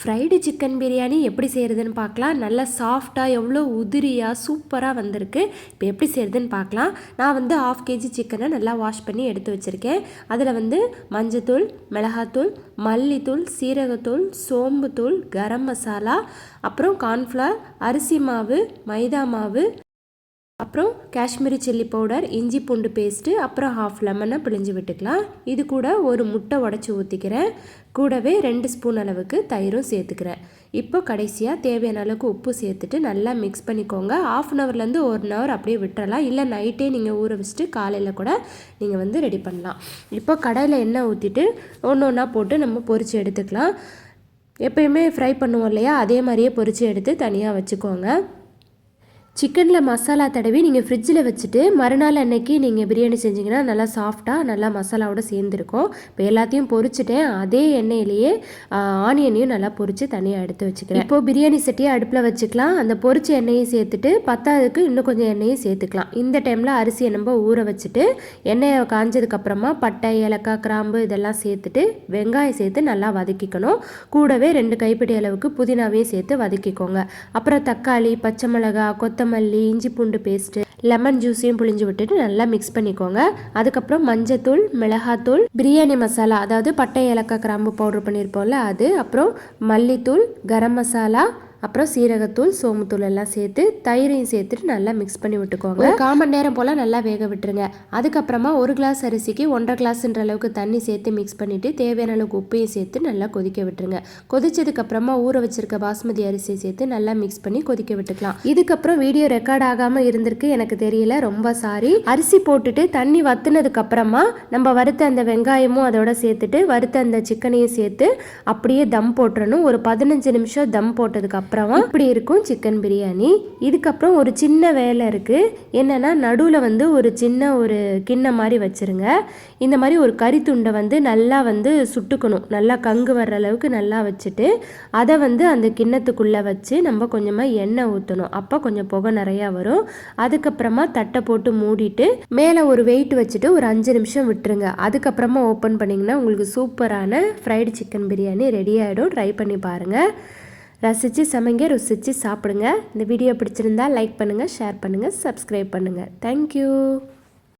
Fried chicken biryani எப்படி செய்கிறதுன்னு பார்க்கலாம். நல்லா சாஃப்டாக எவ்வளோ உதிரியாக சூப்பராக வந்திருக்கு. இப்போ எப்படி செய்கிறதுன்னு பார்க்கலாம். நான் வந்து 1/2 kg சிக்கனை நல்லா வாஷ் பண்ணி எடுத்து வச்சுருக்கேன். அதில் வந்து மஞ்சத்தூள், மிளகாத்தூள், மல்லித்தூள், சீரகத்தூள், சோம்புத்தூள், கரம் மசாலா, அப்புறம் கார்ன்ஃப்ளவர், அரிசி மாவு, மைதா மாவு, அப்புறம் காஷ்மீரி சில்லி பவுடர், இஞ்சி பூண்டு பேஸ்ட்டு, அப்புறம் 1/2 லெமனை பிழிஞ்சு விட்டுக்கலாம். இது கூட ஒரு முட்டை உடச்சி ஊற்றிக்கிறேன். கூடவே 2 ஸ்பூன் அளவுக்கு தயிரும் சேர்த்துக்கிறேன். இப்போ கடைசியாக தேவையான அளவுக்கு உப்பு சேர்த்துட்டு நல்லா மிக்ஸ் பண்ணிக்கோங்க. 1/2 ஹவர்லேருந்து 1 ஹவர் அப்படியே விட்டுறலாம். இல்லை நைட்டே நீங்கள் ஊற வச்சுட்டு காலையில் கூட நீங்கள் வந்து ரெடி பண்ணலாம். இப்போ கடாயில் எண்ணெய் ஊற்றிட்டு ஒன்று ஒன்றா போட்டு நம்ம பொரித்து எடுத்துக்கலாம். எப்பயுமே ஃப்ரை பண்ணுவோம் இல்லையா, அதே மாதிரியே பொரித்து எடுத்து தனியாக வச்சுக்கோங்க. சிக்கனில் மசாலா தடவி நீங்கள் ஃப்ரிட்ஜில் வச்சுட்டு மறுநாள் அன்னைக்கு நீங்கள் பிரியாணி செஞ்சிங்கன்னா நல்லா சாஃப்டாக நல்லா மசாலாவோட சேர்ந்துருக்கும். இப்போ எல்லாத்தையும் பொரிச்சிட்டேன். அதே எண்ணெயிலேயே ஆனியனையும் நல்லா பொரித்து தனியாக எடுத்து வச்சுக்கிறேன். இப்போது பிரியாணி சட்டியை அடுப்பில் வச்சுக்கலாம். அந்த பொரிச்ச எண்ணெயும் சேர்த்துட்டு பத்தாவதுக்கு இன்னும் கொஞ்சம் எண்ணெயும் சேர்த்துக்கலாம். இந்த டைமில் அரிசியை நம்ம ஊற வச்சுட்டு எண்ணெயை காஞ்சதுக்கப்புறமா பட்டை, ஏலக்காய், கிராம்பு இதெல்லாம் சேர்த்துட்டு வெங்காயம் சேர்த்து நல்லா வதக்கிக்கணும். கூடவே 2 கைப்பிடி அளவுக்கு புதினாவையும் சேர்த்து வதக்கிக்கோங்க. அப்புறம் தக்காளி, பச்சை மிளகாய், கொத்தமல்லி, இஞ்சி பூண்டு பேஸ்ட்டு, லெமன் ஜூஸையும் புழிஞ்சு விட்டுட்டு நல்லா மிக்ஸ் பண்ணிக்கோங்க. அதுக்கப்புறம் மஞ்சத்தூள், மிளகாத்தூள், பிரியாணி மசாலா, அதாவது பட்டை, ஏலக்காய், கிராம்பு பவுடர் பண்ணியிருப்போம்ல அது, அப்புறம் மல்லித்தூள், கரம் மசாலா, அப்புறம் சீரகத்தூள், சோம்புத்தூள் எல்லாம் சேர்த்து தயிரையும் சேர்த்துட்டு நல்லா மிக்ஸ் பண்ணி விட்டுக்கோங்க. 1/4 மணி நேரம் போல் நல்லா வேக விட்டுருங்க. அதுக்கப்புறமா 1 கிளாஸ் அரிசிக்கு 1.5 கிளாஸ்ன்ற அளவுக்கு தண்ணி சேர்த்து மிக்ஸ் பண்ணிவிட்டு தேவையான அளவுக்கு உப்பையும் சேர்த்து நல்லா கொதிக்க விட்டுருங்க. கொதிச்சதுக்கப்புறமா ஊற வச்சிருக்க பாஸ்மதி அரிசியை சேர்த்து நல்லா மிக்ஸ் பண்ணி கொதிக்க விட்டுக்கலாம். இதுக்கப்புறம் வீடியோ ரெக்கார்ட் ஆகாமல் இருந்திருக்கு, எனக்கு தெரியல, ரொம்ப சாரி. அரிசி போட்டுட்டு தண்ணி வத்துனதுக்கப்புறமா நம்ம வறுத்த அந்த வெங்காயமும் அதோட சேர்த்துட்டு வறுத்த அந்த சிக்கனையும் சேர்த்து அப்படியே தம் போட்டுறணும். ஒரு 15 நிமிஷம் தம் போட்டதுக்கப்புறம் இப்படி இருக்கும் சிக்கன் பிரியாணி. இதுக்கப்புறம் ஒரு சின்ன வேலை இருக்குது. என்னென்னா நடுவில் வந்து ஒரு சின்ன ஒரு கிண்ணம் மாதிரி வச்சுருங்க. இந்த மாதிரி ஒரு கறி துண்டை வந்து நல்லா வந்து சுட்டுக்கணும். நல்லா கங்கு வர்ற அளவுக்கு நல்லா வச்சுட்டு அதை வந்து அந்த கிண்ணத்துக்குள்ளே வச்சு நம்ம கொஞ்சமாக எண்ணெய் ஊற்றணும். அப்போ கொஞ்சம் புகை நிறையா வரும். அதுக்கப்புறமா தட்டை போட்டு மூடிட்டு மேலே ஒரு வெயிட் வச்சுட்டு ஒரு 5 நிமிஷம் விட்டுருங்க. அதுக்கப்புறமா ஓப்பன் பண்ணிங்கன்னா உங்களுக்கு சூப்பரான ஃப்ரைடு சிக்கன் பிரியாணி ரெடி ஆகிடும். ட்ரை பண்ணி பாருங்கள். ரசித்து சமைங்க, ருசித்து சாப்பிடுங்க. இந்த வீடியோ பிடிச்சிருந்தா லைக் பண்ணுங்கள், ஷேர் பண்ணுங்கள், சப்ஸ்கிரைப் பண்ணுங்கள். தேங்க்யூ.